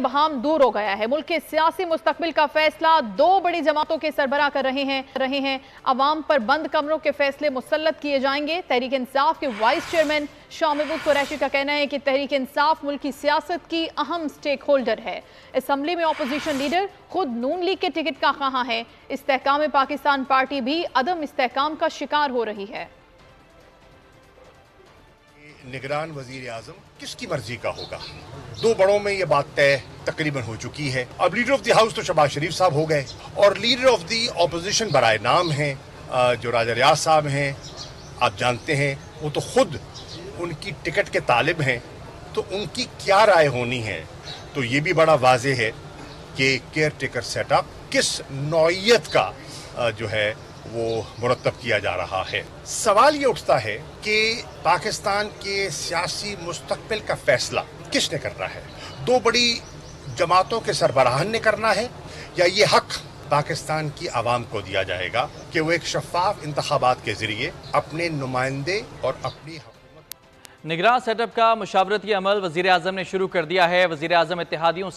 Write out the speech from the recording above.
बहाम दूर हो गया है। मुल्क के सियासी मुस्तकबिल का फैसला दो बड़ी जमातों के सरबराह कर रहे हैं। अवाम पर बंद कमरों के फैसले मुसल्लत किए जाएंगे। तहरीक इंसाफ के वाइस चेयरमैन शाह महमूद कुरैशी का कहना है कि तहरीक इंसाफ मुल्क की सियासत की अहम स्टेक होल्डर है। असम्बली में अपोजिशन लीडर खुद नून लीग के टिकट का ख्वाह है। इस्तेहकाम पाकिस्तान पार्टी भी अदम इस्तेहकाम का शिकार हो रही है। निगरान वजीर आजम किसकी मर्जी का होगा? दो बड़ों में ये बात तय तकरीबन हो चुकी है। अब लीडर ऑफ द हाउस तो शहबाज शरीफ साहब हो गए और लीडर ऑफ द ऑपोजिशन बराए नाम हैं जो राजा रियाज साहब हैं। आप जानते हैं वो तो खुद उनकी टिकट के तालिब हैं, तो उनकी क्या राय होनी है? तो ये भी बड़ा वाज़ेह है कि केयर टेकर सेटअप किस नौइयत का जो है वो मुरतब किया जा रहा है। सवाल ये उठता है कि पाकिस्तान के सियासी मुस्तकबिल का फैसला किसने करना है? दो बड़ी जमातों के सरबराहान ने करना है या ये हक पाकिस्तान की आवाम को दिया जाएगा कि वो एक शफाफ इंतखाबात के जरिए अपने नुमाइंदे और अपनी निगरान सेटअप का मुशावरती अमल वज़ीर आज़म ने शुरू कर दिया है। वज़ीर आज़म इत्तेहादियों